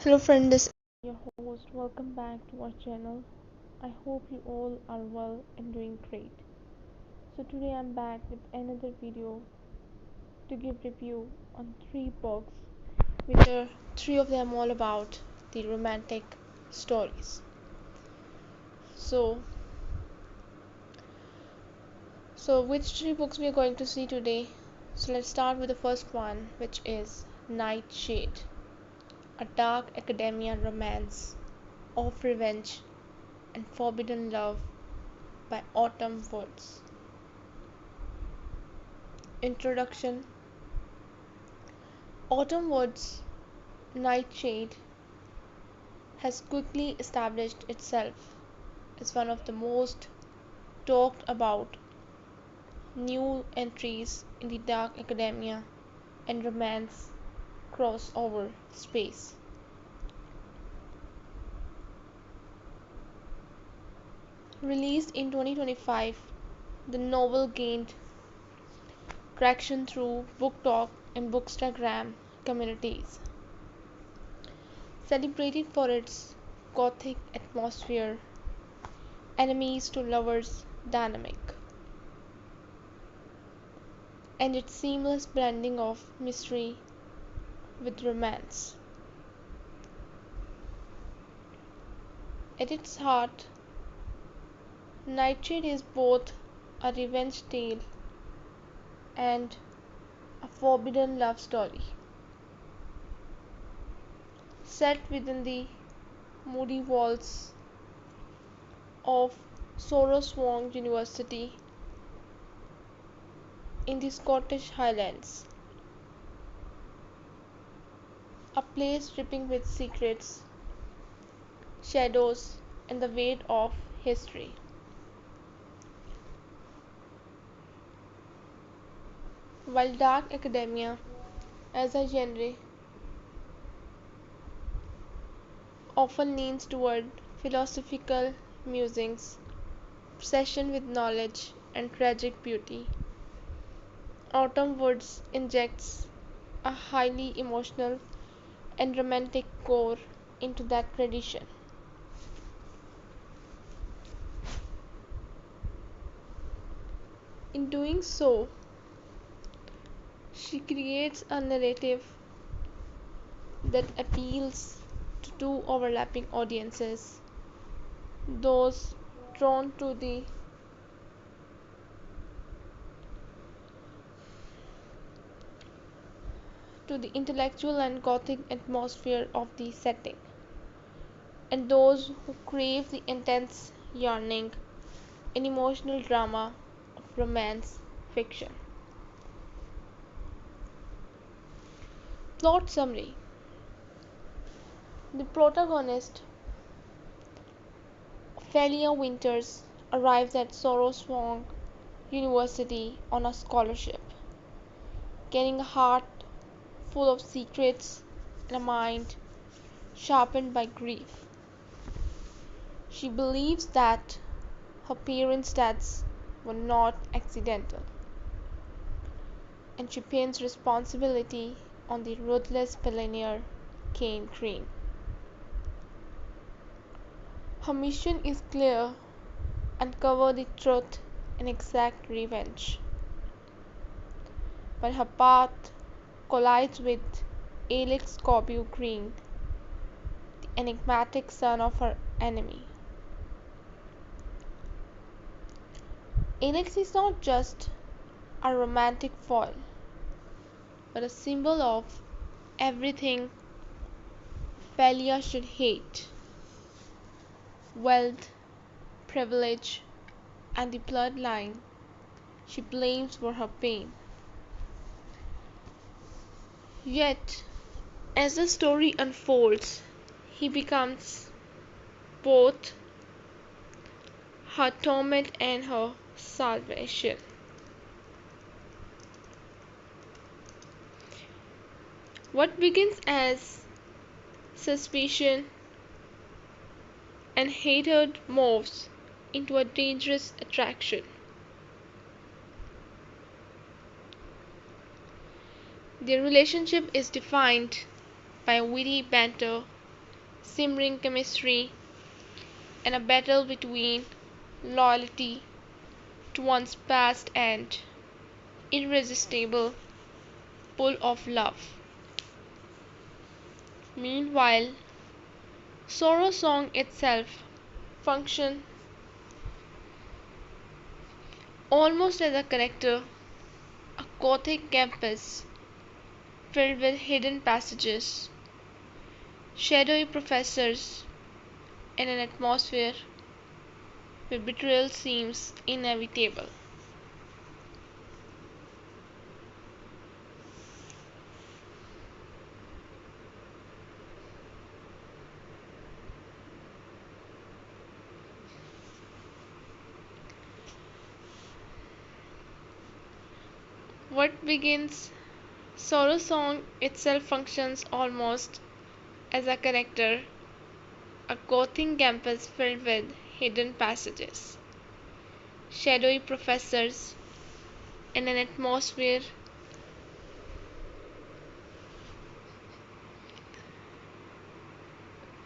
Hello friend, this is your host. Welcome back to our channel. I hope you all are well and doing great. So today I'm back with another video to give review on three books, which are three of them all about the romantic stories. So which three books we are going to see today? So let's start with the first one, which is Nightshade, a dark academia romance of revenge and forbidden love by Autumn Woods. Introduction. Autumn Woods' Nightshade has quickly established itself as one of the most talked about new entries in the dark academia and romance crossover space. Released in 2025, the novel gained traction through BookTok and Bookstagram communities. Celebrated for its Gothic atmosphere, enemies to lovers dynamic, and its seamless blending of mystery with romance. At its heart, Nightshade is both a revenge tale and a forbidden love story. Set within the moody walls of Sorrowsong University in the Scottish Highlands, a place dripping with secrets, shadows, and the weight of history. While dark academia as a genre often leans toward philosophical musings, obsession with knowledge, and tragic beauty, Autumn Woods injects a highly emotional and romantic core into that tradition. In doing so, she creates a narrative that appeals to two overlapping audiences: those drawn to the intellectual and Gothic atmosphere of the setting, and those who crave the intense yearning and emotional drama of romance fiction. Plot summary. The protagonist, Ophelia Winters, arrives at Sorrowsong University on a scholarship, carrying a heart full of secrets and a mind sharpened by grief. She believes that her parents' deaths were not accidental, and she pins responsibility on the ruthless billionaire Cain Green. Her mission is clear: uncover the truth and exact revenge. But her path collides with Alex Corbeau-Green, the enigmatic son of her enemy. Alex is not just a romantic foil, but a symbol of everything Ophelia should hate: wealth, privilege, and the bloodline she blames for her pain. Yet, as the story unfolds, he becomes both her torment and her salvation. What begins as suspicion and hatred morphs into a dangerous attraction. Their relationship is defined by witty banter simmering chemistry, and a battle between loyalty to one's past and irresistible pull of love. Meanwhile, Sorrowsong itself functions almost as a character, a Gothic campus filled with hidden passages, shadowy professors, and an atmosphere where betrayal seems inevitable. What begins Sorrowsong itself functions almost as a character, a Gothic campus filled with hidden passages, shadowy professors, and an atmosphere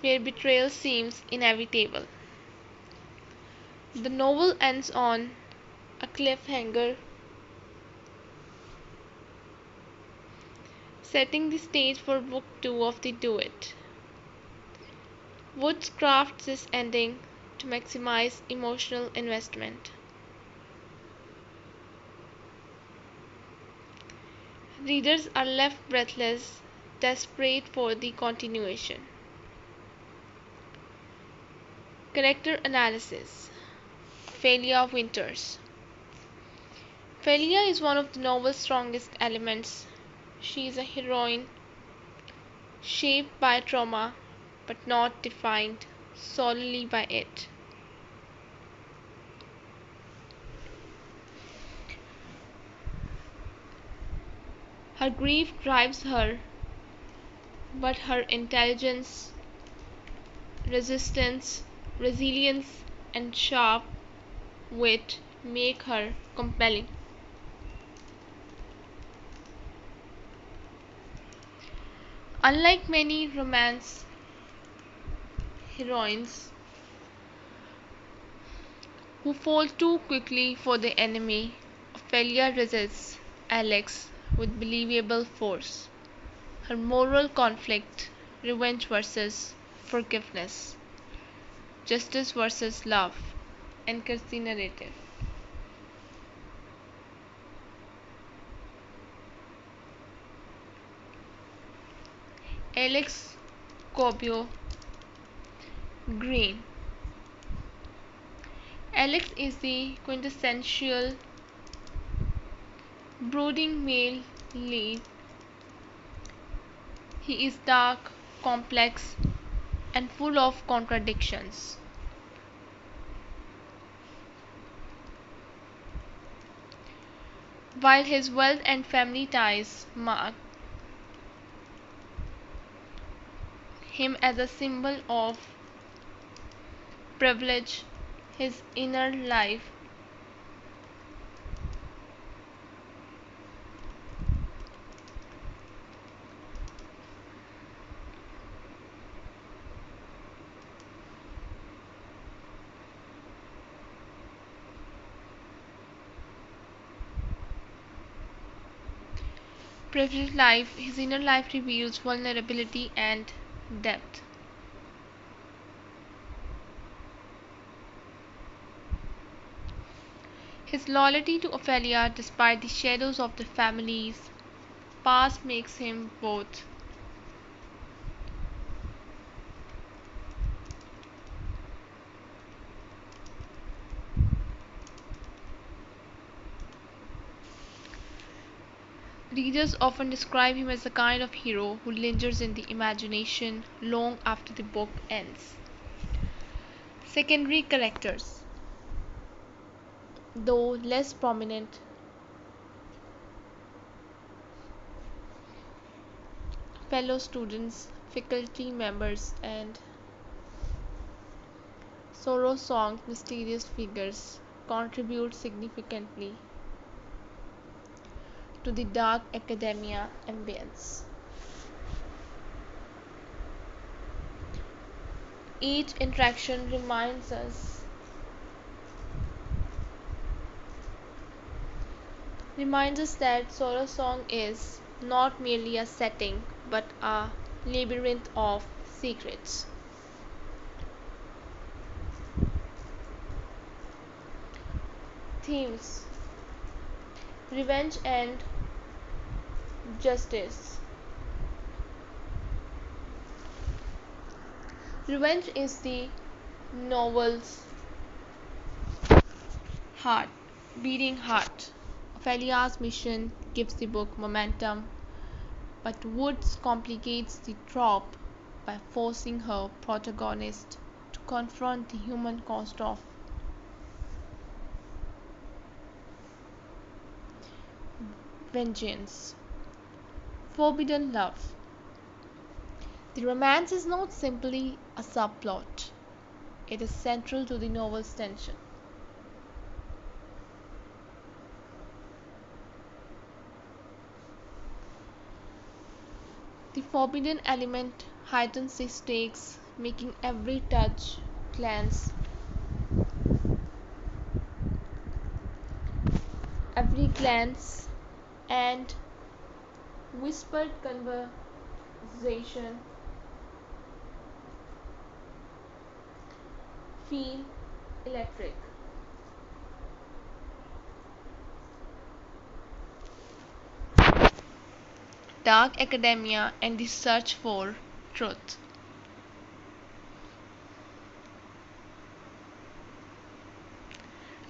where betrayal seems inevitable. The novel ends on a cliffhanger, setting the stage for Book 2 of the Duet. Woods crafts this ending to maximize emotional investment. Readers are left breathless, desperate for the continuation. Character analysis. Ophelia Winters. Ophelia is one of the novel's strongest elements. She is a heroine shaped by trauma but not defined solely by it. Her grief drives her, but her intelligence, resistance, resilience, and sharp wit make her compelling. Unlike many romance heroines who fall too quickly for the enemy, Ophelia resists Alex with believable force. Her moral conflict, revenge versus forgiveness, justice versus love, anchors the narrative. Alex Corbeau-Green. Alex is the quintessential brooding male lead. He is dark, complex, and full of contradictions. While his wealth and family ties mark him as a symbol of privilege, his inner life his inner life reveals vulnerability and depth. His loyalty to Ophelia despite the shadows of the family's past makes him both readers often describe him as the kind of hero who lingers in the imagination long after the book ends. Secondary characters, though less prominent, fellow students, faculty members, and Sorrowsong's mysterious figures contribute significantly to the dark academia ambience. Each interaction reminds us that Sorrowsong is not merely a setting but a labyrinth of secrets. Themes: revenge and justice. Revenge is the novel's heart, beating heart. Ophelia's mission gives the book momentum, but Woods complicates the trope by forcing her protagonist to confront the human cost of vengeance. Forbidden love. The romance is not simply a subplot, it is central to the novel's tension. The forbidden element heightens the stakes, making every glance and whispered conversation feel electric. Dark academia and the search for truth.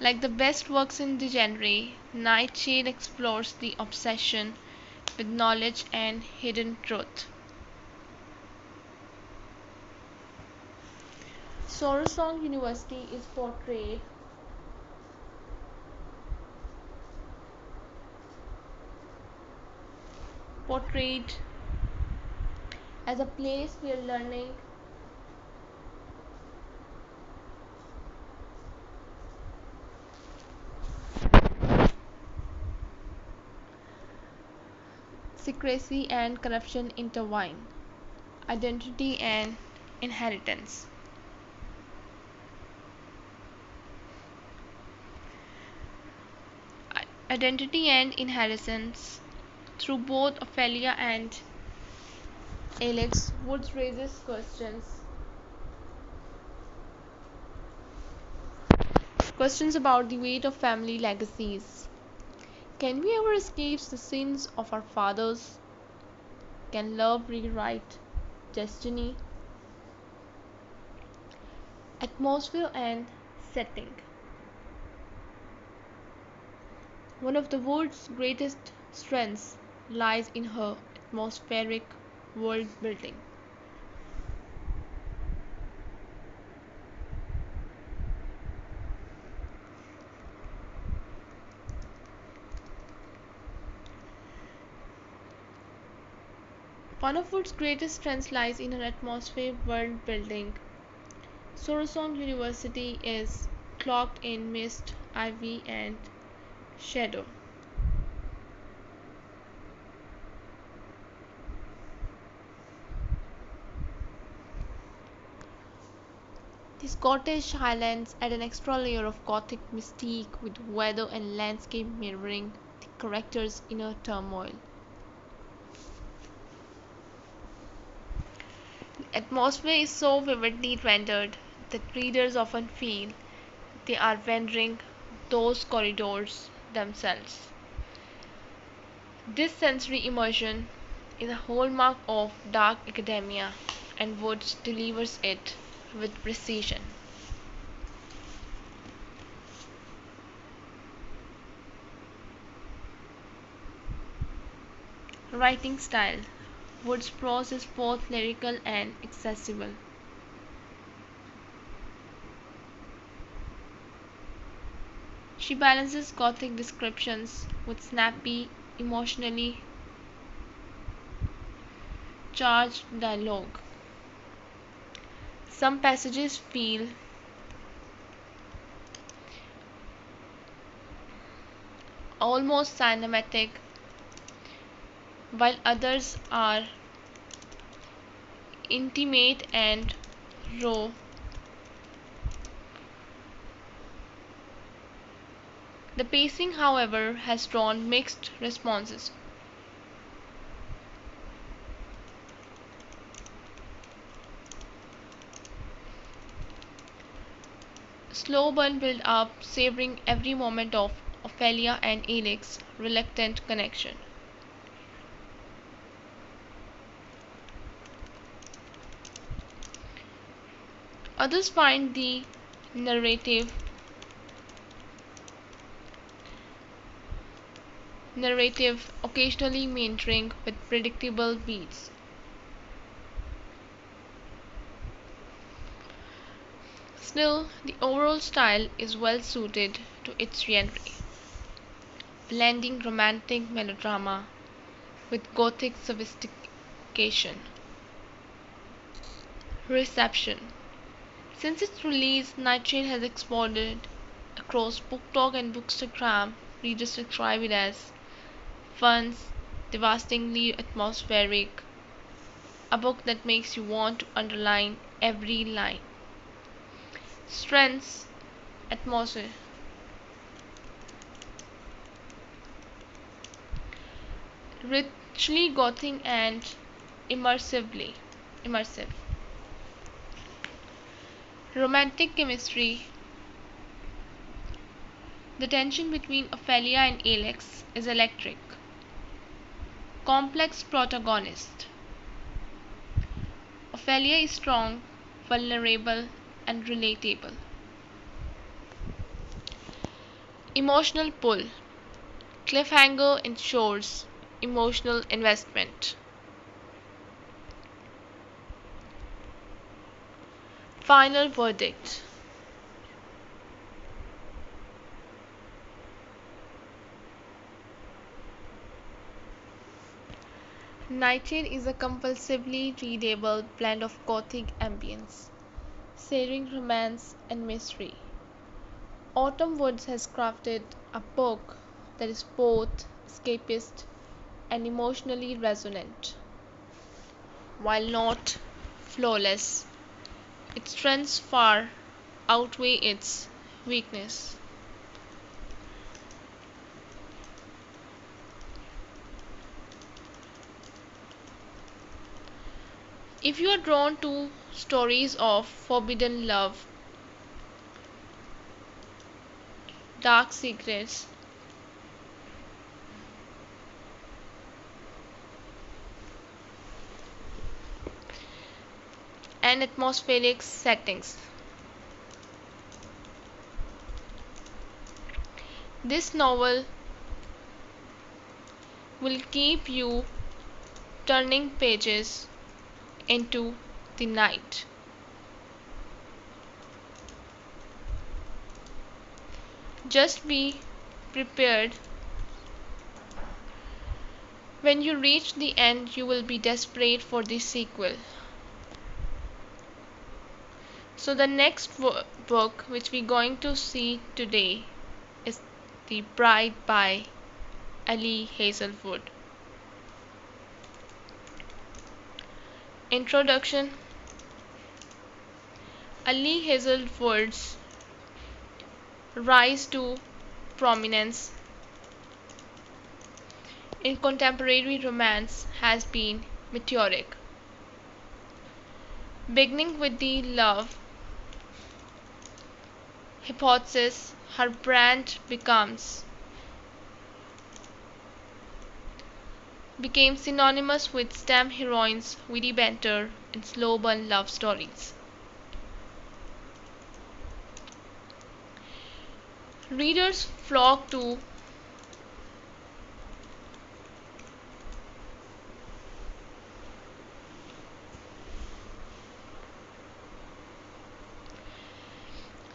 Like the best works in the genre, Nightshade explores the obsession with knowledge and hidden truth. Sorrowsong University is portrayed as a place where learning secrecy and corruption intertwine, identity and inheritance. Identity and inheritance. Through both Ophelia and Alex, Woods raises questions about the weight of family legacies. Can we ever escape the sins of our fathers? Can love rewrite destiny? Atmosphere and setting. One of the Wood's greatest strengths lies in her atmospheric world building. One of Wood's greatest strengths lies in her atmospheric world building. Sorrowsong University is cloaked in mist, ivy, and shadow. The Scottish Highlands add an extra layer of Gothic mystique with weather and landscape mirroring the characters' inner turmoil. The atmosphere is so vividly rendered that readers often feel they are wandering those corridors themselves. This sensory immersion is a hallmark of dark academia, and Woods delivers it with precision. Writing style. Wood's prose is both lyrical and accessible. She balances Gothic descriptions with snappy, emotionally charged dialogue. Some passages feel almost cinematic, while others are intimate and row. The pacing, however, has drawn mixed responses. Slow burn build up, savoring every moment of Ophelia and Alex's reluctant connection. Others find the narrative occasionally meandering with predictable beats. Still, the overall style is well suited to its genre, blending romantic melodrama with Gothic sophistication. Reception. Since its release, Nightshade has exploded across BookTok and Bookstagram. Readers describe it as fun, devastatingly atmospheric, a book that makes you want to underline every line. Strengths: atmosphere, richly Gothic and immersive. Romantic chemistry. The tension between Ophelia and Alex is electric. Complex protagonist. Ophelia is strong, vulnerable, and relatable. Emotional pull. Cliffhanger ensures emotional investment. Final verdict. Nightshade is a compulsively readable blend of Gothic ambience, searing romance, and mystery. Autumn Woods has crafted a book that is both escapist and emotionally resonant. While not flawless, its strengths far outweigh its weakness. If you are drawn to stories of forbidden love, dark secrets, and atmospheric settings, this novel will keep you turning pages into the night. Just be prepared. When you reach the end, you will be desperate for the sequel. So, the next book which we're going to see today is The Bride by Ali Hazelwood. Introduction. Ali Hazelwood's rise to prominence in contemporary romance has been meteoric. Beginning with the love hypothesis, her brand became synonymous with STEM heroines, witty banter, and slow burn love stories. Readers flock to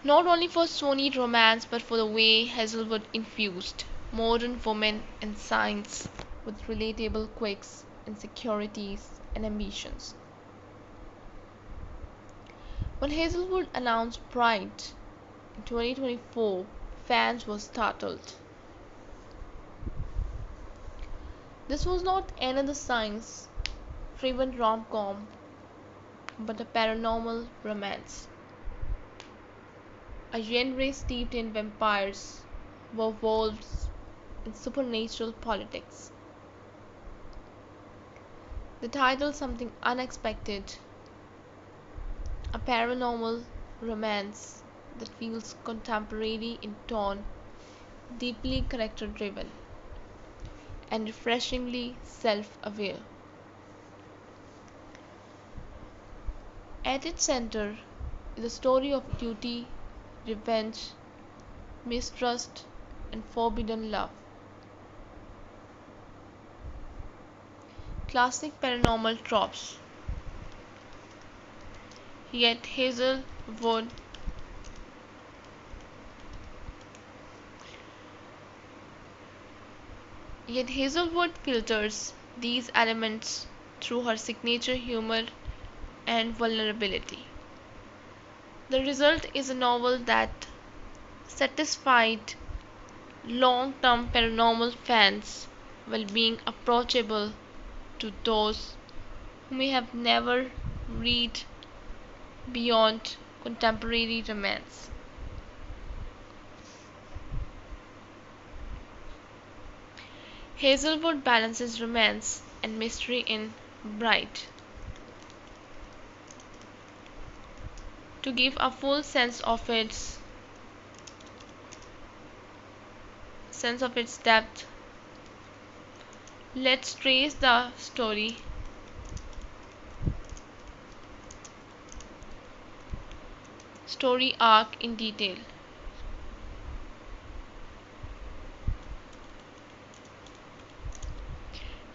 not only for Sony romance but for the way Hazelwood infused modern women and science with relatable quirks, insecurities, and ambitions. When Hazelwood announced Pride in 2024, fans were startled. This was not another science driven rom com, but a paranormal romance. A genre steeped in vampires, werewolves, and supernatural politics. The title something unexpected, a paranormal romance that feels contemporary in tone, deeply character driven, and refreshingly self aware. At its center is a story of duty, revenge, mistrust, and forbidden love. Classic paranormal tropes. Yet Hazelwood Yet Hazelwood filters these elements through her signature humor and vulnerability. The result is a novel that satisfied long term paranormal fans while being approachable to those who may have never read beyond contemporary romance. Hazelwood balances romance and mystery in Bright to give a full sense of its depth. Let's trace the story arc in detail.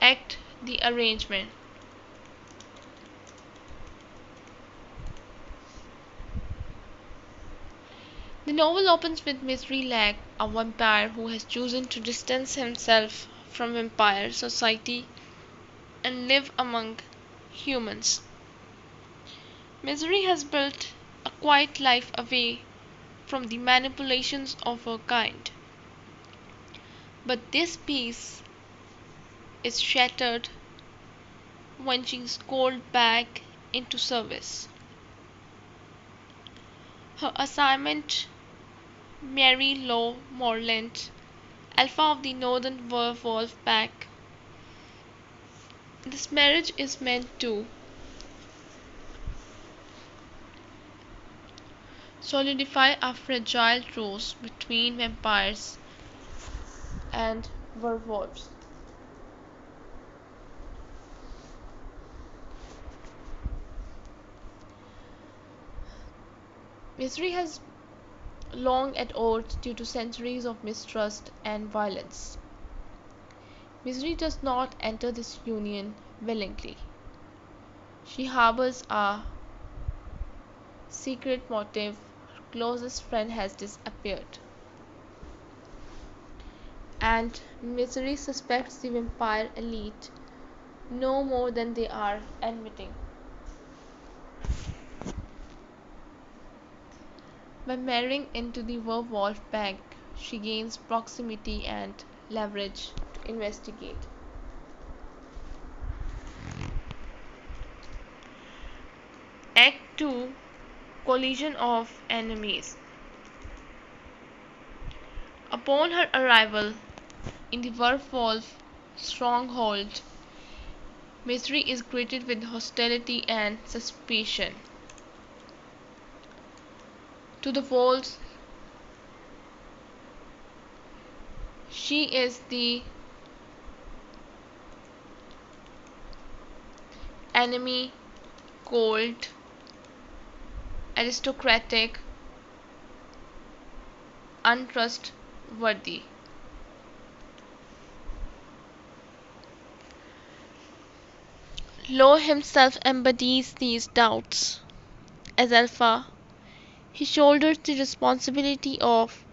Act the arrangement. The novel opens with Misery Lark, a vampire who has chosen to distance himself from vampire society and live among humans. Misery has built a quiet life away from the manipulations of her kind. But this peace is shattered when she is called back into service. Her assignment: marry Lowe Moreland, alpha of the Northern Werewolf Pack. This marriage is meant to solidify a fragile truce between vampires and werewolves. Misery has long at odds due to centuries of mistrust and violence. Misery does not enter this union willingly. She harbors a secret motive: her closest friend has disappeared, and Misery suspects the vampire elite no more than they are admitting. By marrying into the werewolf pack, she gains proximity and leverage to investigate. Act 2: Collision of Enemies. Upon her arrival in the werewolf stronghold, Misery is greeted with hostility and suspicion. To the wolves, she is the enemy, cold, aristocratic, untrustworthy. Lowe himself embodies these doubts. As Alpha, he shoulders the responsibility of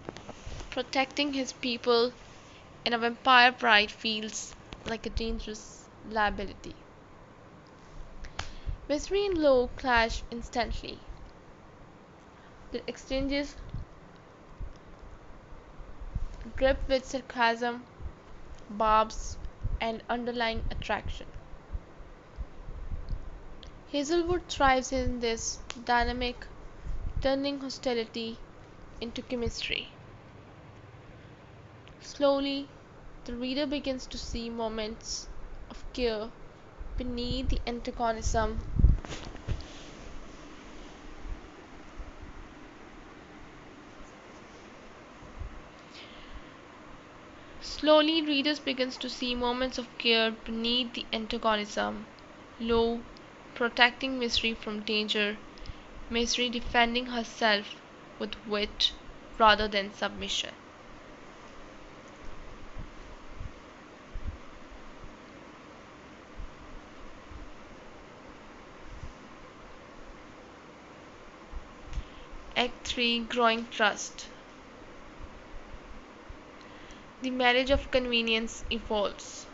protecting his people, and a vampire bride feels like a dangerous liability. Misery and Lowe clash instantly. Their exchanges drip with sarcasm, barbs, and underlying attraction. Hazelwood thrives in this dynamic, turning hostility into chemistry. Slowly, the reader begins to see moments of care beneath the antagonism. Slowly, readers begins to see moments of care beneath the antagonism. Lowe protecting Misery from danger, Misery defending herself with wit rather than submission. Act 3, Growing Trust. The marriage of convenience evolves.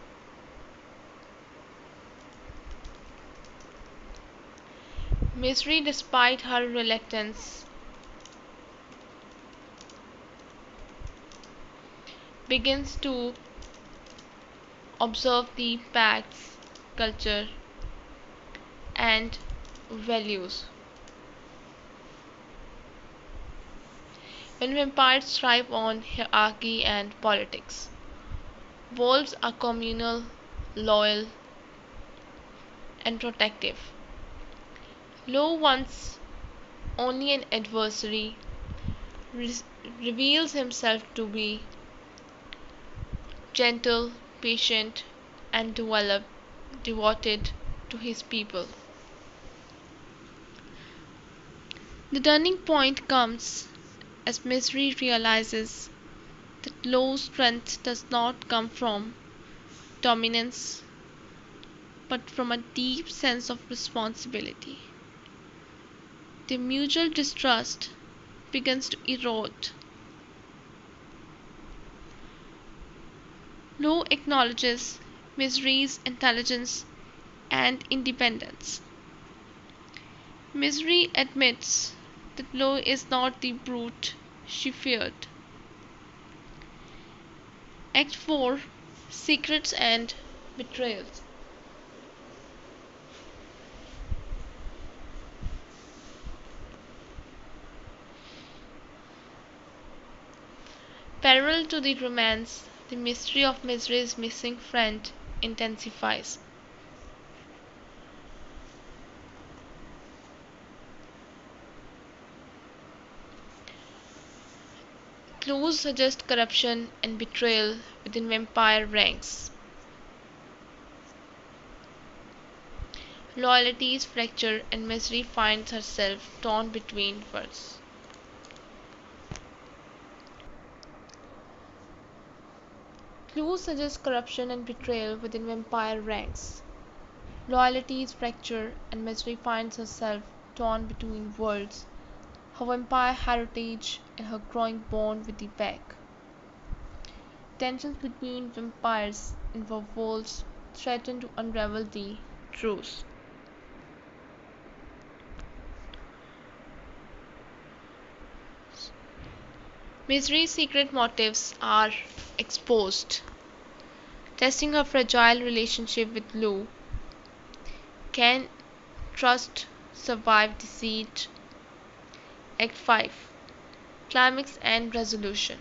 Misery, despite her reluctance, begins to observe the pact's culture and values. When vampires thrive on hierarchy and politics, wolves are communal, loyal, and protective. Lowe, once only an adversary, re- reveals himself to be gentle, patient, and devoted to his people. The turning point comes as Misery realizes that Lowe's strength does not come from dominance but from a deep sense of responsibility. The mutual distrust begins to erode. Lowe acknowledges Misery's intelligence and independence. Misery admits that Lowe is not the brute she feared. Act 4, Secrets and Betrayals. Parallel to the romance, the mystery of Misery's missing friend intensifies. Clues suggest corruption and betrayal within vampire ranks. Loyalties fracture and Misery finds herself torn between worlds. Clues suggest corruption and betrayal within vampire ranks. Loyalties fracture and Misery finds herself torn between worlds, her vampire heritage and her growing bond with the pack. Tensions between vampires and werewolves threaten to unravel the truce. Misery's secret motives are exposed, testing her fragile relationship with Lou. Can trust survive deceit? Act 5, Climax and Resolution.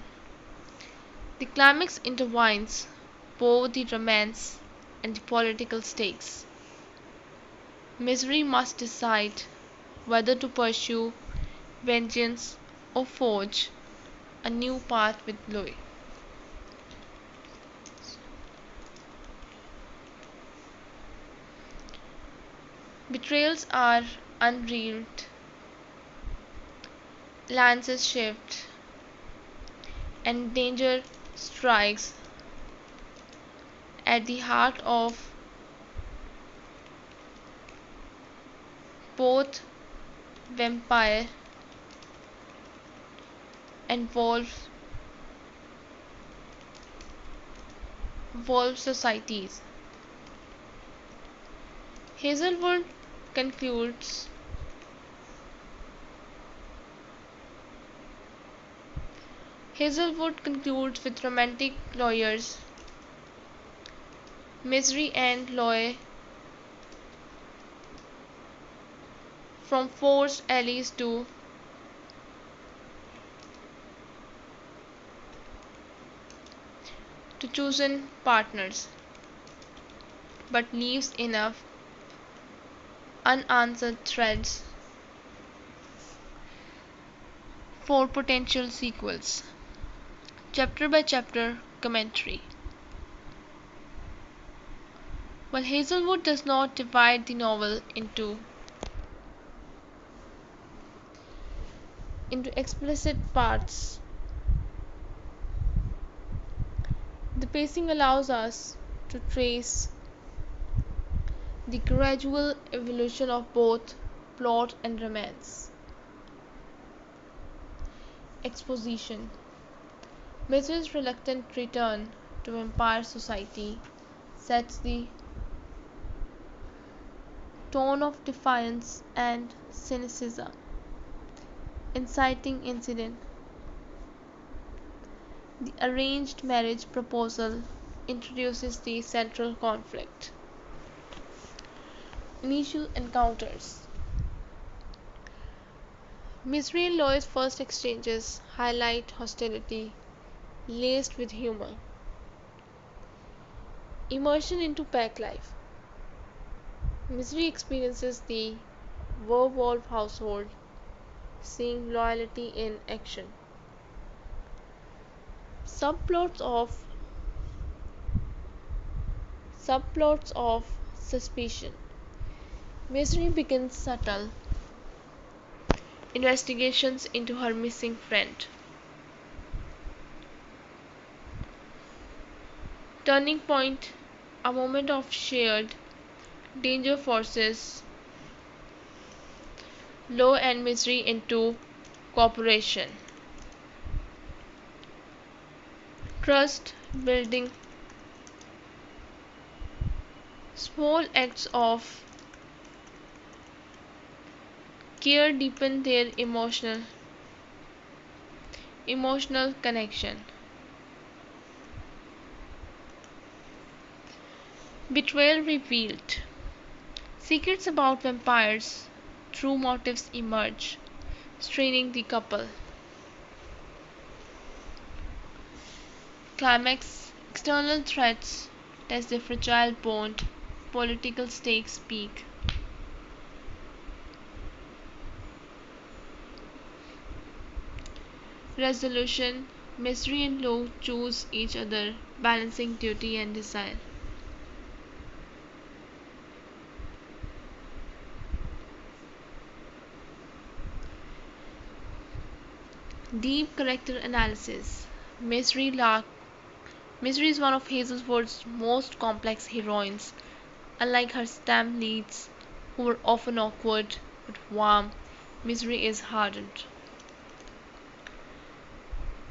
The climax intertwines both the romance and the political stakes. Misery must decide whether to pursue vengeance or forge a new path with Louis. Betrayals are unreeled, lances shift, and danger strikes at the heart of both vampire and wolf societies. Hazelwood concludes Hazelwood concludes with romantic lawyers, Misery and Lowe from forced allies to chosen partners, but leaves enough unanswered threads for potential sequels. Chapter by chapter commentary. While Hazelwood does not divide the novel into explicit parts, the pacing allows us to trace the gradual evolution of both plot and romance. Exposition. Misery's reluctant return to vampire society sets the tone of defiance and cynicism. Inciting incident. The arranged marriage proposal introduces the central conflict. Initial encounters. Misery and Lowe's first exchanges highlight hostility laced with humor. Immersion into pack life. Misery experiences the werewolf household, seeing loyalty in action. Subplots of suspicion. Misery begins subtle investigations into her missing friend. Turning point, a moment of shared danger forces Lowe and Misery into cooperation. Trust building. Small acts of care deepen their emotional connection. Betrayal revealed. Secrets about vampires, true motives emerge, straining the couple. Climax. External threats test their fragile bond, political stakes peak. Resolution. Misery and Lowe choose each other, balancing duty and desire. Deep character analysis. Misery Lark. Misery is one of Hazelwood's most complex heroines. Unlike her stamp leads, who were often awkward but warm, Misery is hardened,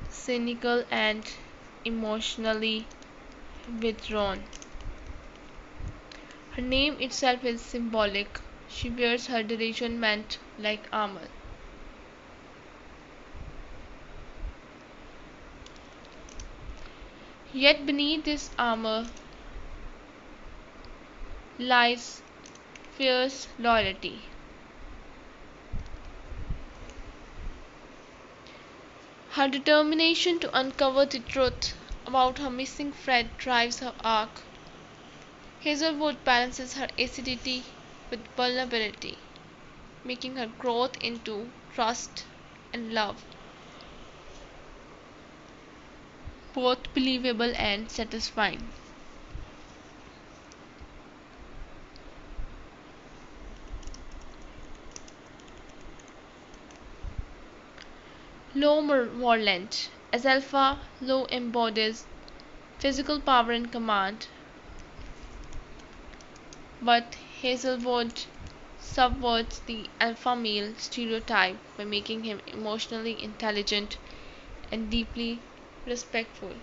cynical, and emotionally withdrawn. Her name itself is symbolic. She wears her disillusionment like armor. Yet beneath this armor lies fierce loyalty. Her determination to uncover the truth about her missing friend drives her arc. Hazelwood balances her acidity with vulnerability, making her growth into trust and love both believable and satisfying. Lowe Moreland. As Alpha, Lowe embodies physical power and command, but Hazelwood subverts the alpha male stereotype by making him emotionally intelligent and deeply respectful.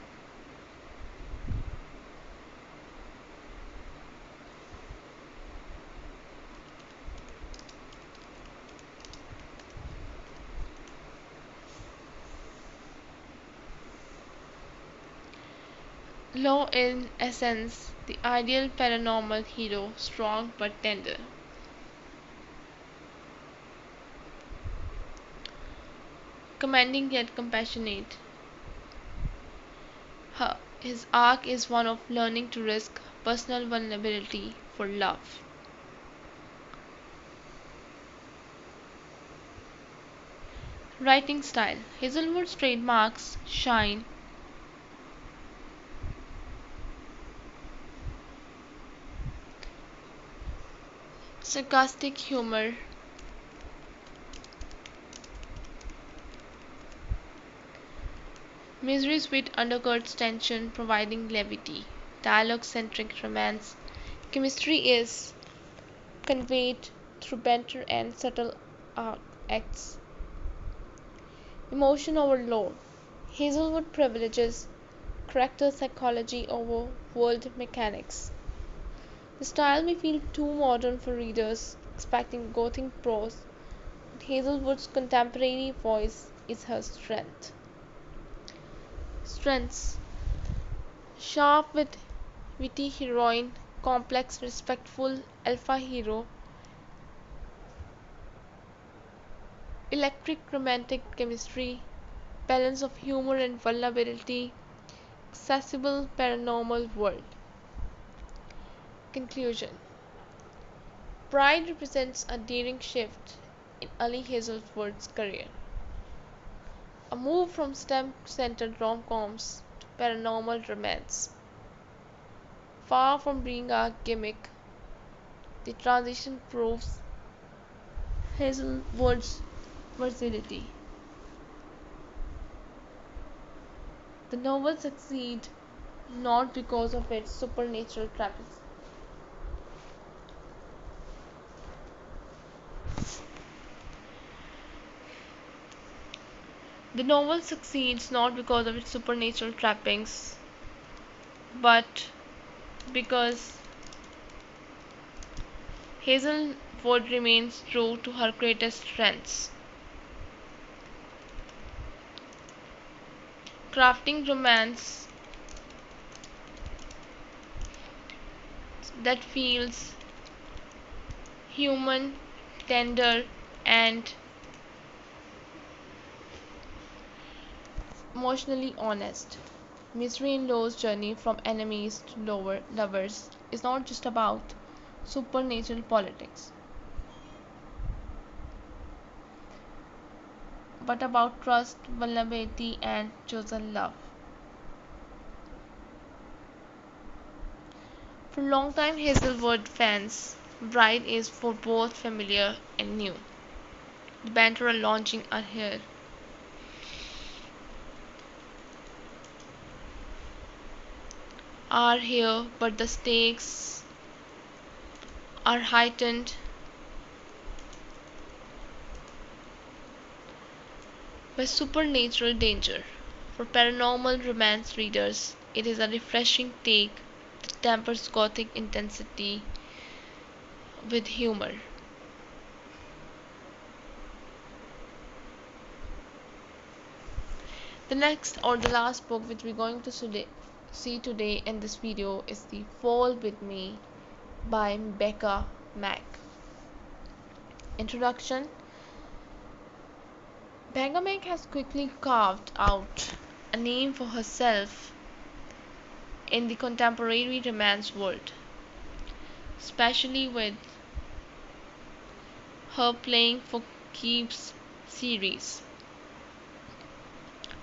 Lowe, in essence, the ideal paranormal hero, strong but tender. commanding yet compassionate. His arc is one of learning to risk personal vulnerability for love. Writing style. Hazelwood's trademarks shine sarcastic humor, Misery's wit undercuts tension, providing levity. Dialogue-centric romance. Chemistry is conveyed through banter and subtle acts. Emotion overload. Hazelwood privileges character psychology over world mechanics. The style may feel too modern for readers expecting Gothic prose, but Hazelwood's contemporary voice is her strength. Strengths: sharp with witty heroine, complex, respectful alpha hero, electric romantic chemistry, balance of humor and vulnerability, accessible paranormal world. Conclusion. Pride represents a daring shift in early Hazelwood's career, a move from STEM-centered rom-coms to paranormal romance. Far from being a gimmick, the transition proves Hazelwood's versatility. The novel succeeds not because of its supernatural trappings. The novel succeeds not because of its supernatural trappings, but because Hazelwood remains true to her greatest strengths, crafting romance that feels human, tender, and emotionally honest. Misery in Lowe's journey from enemies to lovers is not just about supernatural politics, but about trust, vulnerability, and chosen love. For longtime Hazelwood fans, Bride is for both familiar and new. The banter launching are here, but the stakes are heightened by supernatural danger. For paranormal romance readers, it is a refreshing take that tempers Gothic intensity with humor. The next or the last book which we're going to see today in this video is The Fall With Me by Becca Mack. Introduction. Becca Mack has quickly carved out a name for herself in the contemporary romance world, especially with her Playing for Keeps series.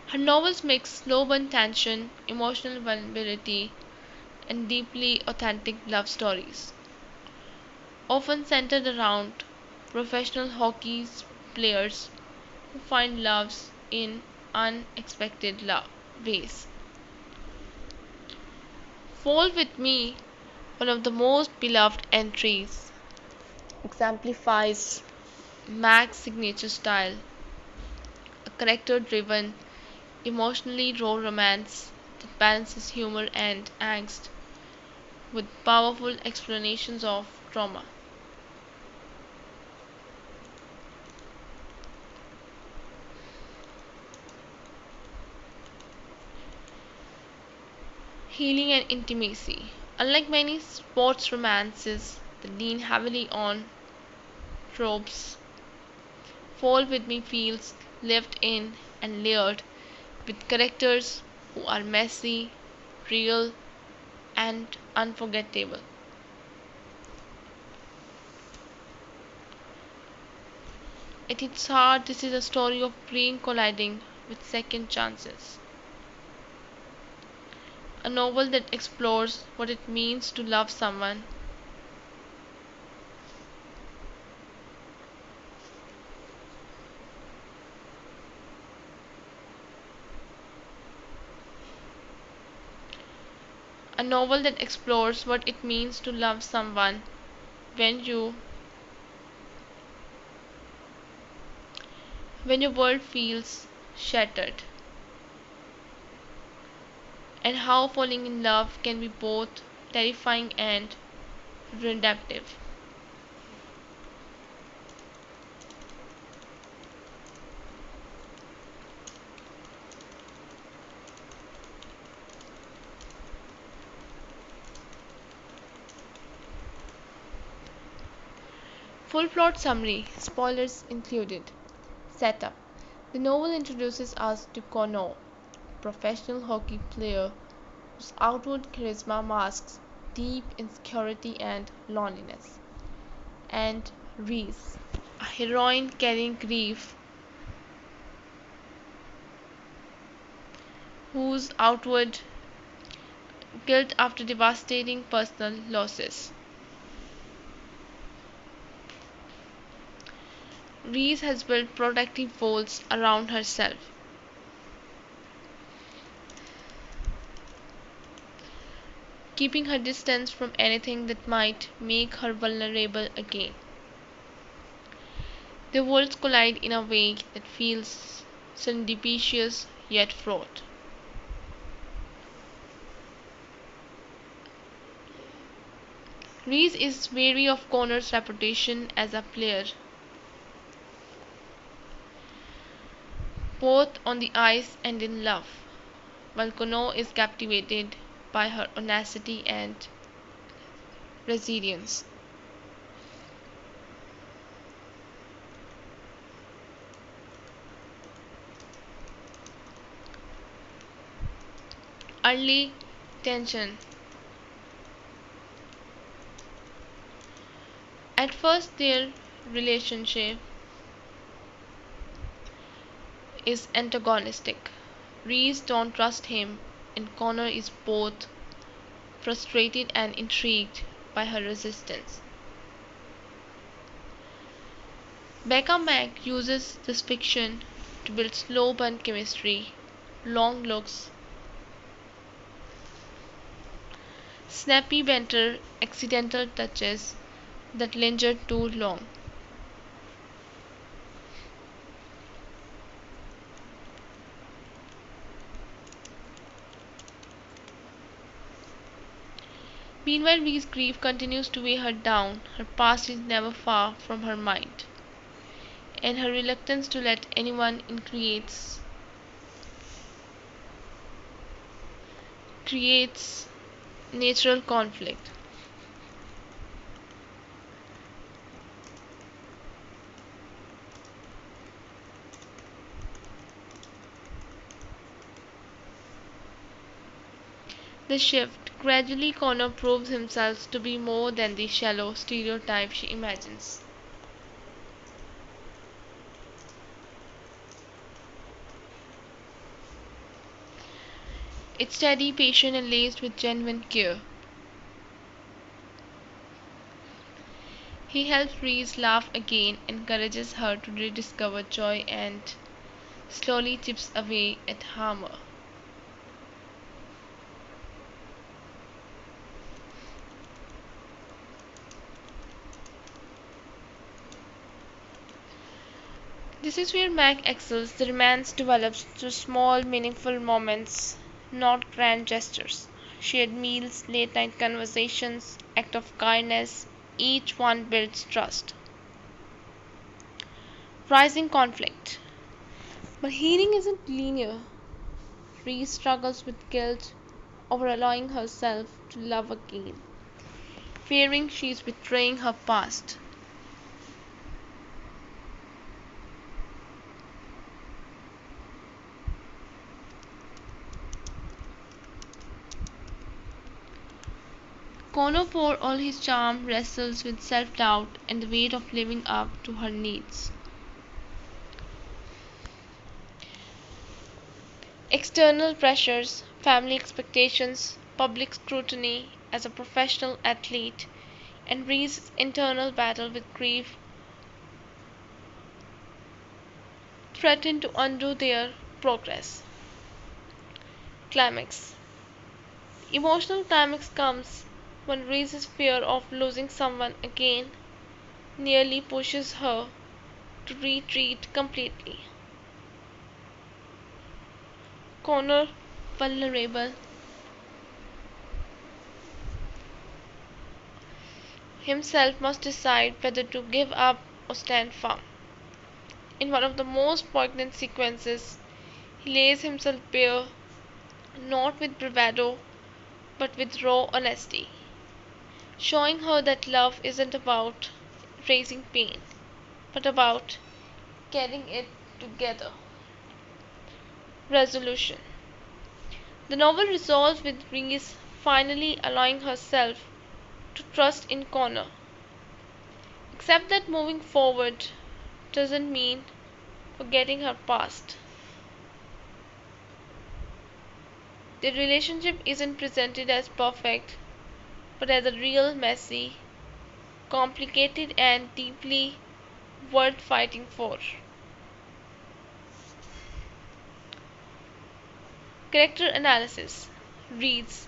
Her novels mix slow burn tension, emotional vulnerability, and deeply authentic love stories, often centered around professional hockey players who find loves in unexpected ways. Fall With Me, one of the most beloved entries, exemplifies Mac's signature style, a character driven, emotionally raw romance that balances humor and angst with powerful explanations of trauma. Healing and intimacy. Unlike many sports romances that lean heavily on tropes, Fall With Me feels lived in and layered with characters who are messy, real, and unforgettable. At its heart, this is a story of brain colliding with second chances. A novel that explores what it means to love someone. A novel that explores what it means to love someone when you when your world feels shattered, and how falling in love can be both terrifying and redemptive. Full plot summary, spoilers included. Setup: the novel introduces us to Connor, a professional hockey player whose outward charisma masks deep insecurity and loneliness, and Reese, a heroine carrying grief whose outward guilt after devastating personal losses. Reese has built protective walls around herself, keeping her distance from anything that might make her vulnerable again. Their worlds collide in a way that feels serendipitous yet fraught. Reese is wary of Connor's reputation as a player, both on the ice and in love, while Connor is captivated by her honesty and resilience. Early tension. At first, their relationship is antagonistic. Reese don't trust him, and Connor is both frustrated and intrigued by her resistance. Becca Mack uses this fiction to build slow burn chemistry, long looks, snappy banter, accidental touches that linger too long. Meanwhile, Vee's grief continues to weigh her down. Her past is never far from her mind, and her reluctance to let anyone in creates natural conflict. The shift. Gradually, Connor proves himself to be more than the shallow stereotype she imagines. It's steady, patient, and laced with genuine care. He helps Reese laugh again, encourages her to rediscover joy, and slowly chips away at harmor. This is where Mac excels. The romance develops through small, meaningful moments, not grand gestures. Shared meals, late night conversations, act of kindness, each one builds trust. Rising conflict. But healing isn't linear. Reese struggles with guilt over allowing herself to love again, fearing she's betraying her past. Connor, for all his charm, wrestles with self-doubt and the weight of living up to her needs. External pressures, family expectations, public scrutiny as a professional athlete, and Reese's internal battle with grief threaten to undo their progress. Climax. Emotional climax comes when Reese's fear of losing someone again nearly pushes her to retreat completely. Connor, vulnerable, himself must decide whether to give up or stand firm. In one of the most poignant sequences, he lays himself bare, not with bravado, but with raw honesty, showing her that love isn't about raising pain, but about carrying it together. Resolution. The novel resolves with Reese finally allowing herself to trust in Connor, except that moving forward doesn't mean forgetting her past. Their relationship isn't presented as perfect, but as a real, messy, complicated, and deeply worth fighting for. Character analysis reads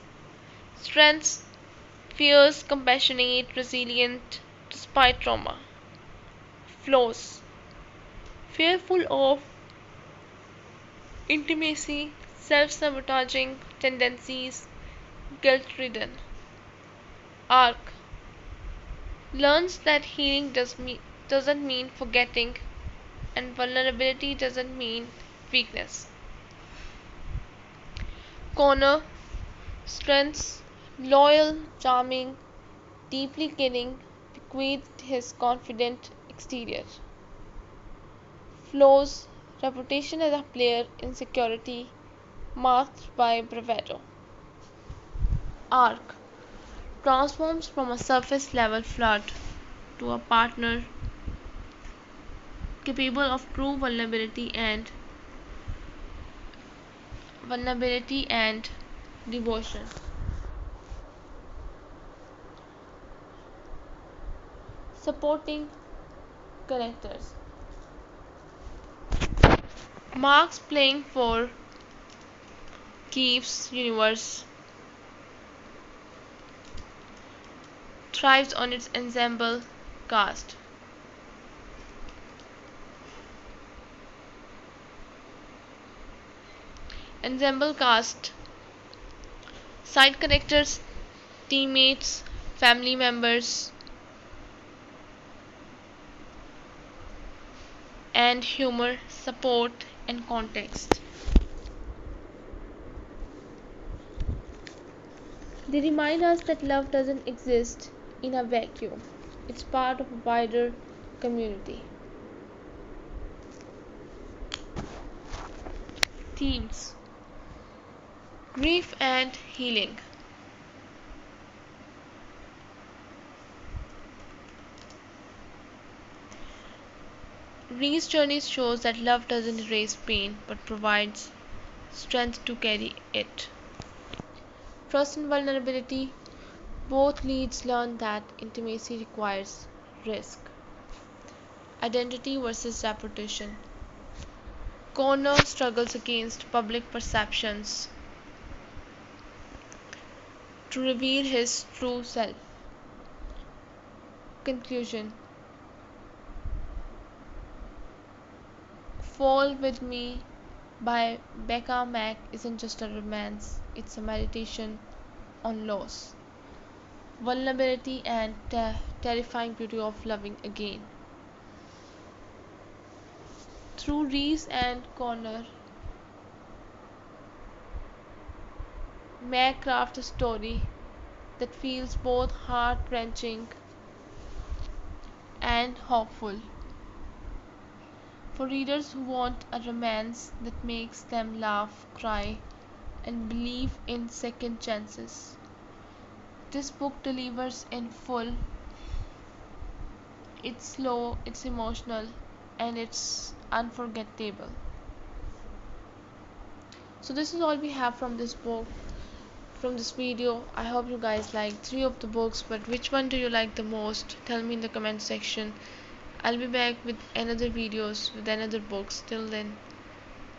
strengths, fierce, compassionate, resilient despite trauma. Flaws, fearful of intimacy, self sabotaging tendencies, guilt ridden. Arc, learns that doesn't mean forgetting, and vulnerability doesn't mean weakness. Connor, strengths, loyal, charming, deeply caring, bequeathed his confident exterior. Flaws, reputation as a player, insecurity, masked by bravado. Arc, transforms from a surface level flirt to a partner capable of true vulnerability and devotion. Supporting characters. Marks playing for Keeves universe thrives on its ensemble cast. Ensemble cast, side characters, teammates, family members, and humor, support, and context. They remind us that love doesn't exist in a vacuum, it's part of a wider community. Themes grief and healing. Ree's journey shows that love doesn't erase pain but provides strength to carry it. Trust and vulnerability. Both leads learn that intimacy requires risk. Identity versus reputation. Connor struggles against public perceptions to reveal his true self. Conclusion. Fall with Me by Becca Mack isn't just a romance, it's a meditation on loss, vulnerability, and terrifying beauty of loving again. Through Reese and Connor, Mack crafts a story that feels both heart wrenching and hopeful. For readers who want a romance that makes them laugh, cry, and believe in second chances. This book delivers in full. It's slow, it's emotional, and it's unforgettable. So this is all we have from this book, from this video. I hope you guys like 3 of the books, but which one do you like the most? Tell me in the comment section. I'll be back with another videos with another books. Till then,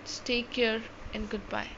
just take care and goodbye.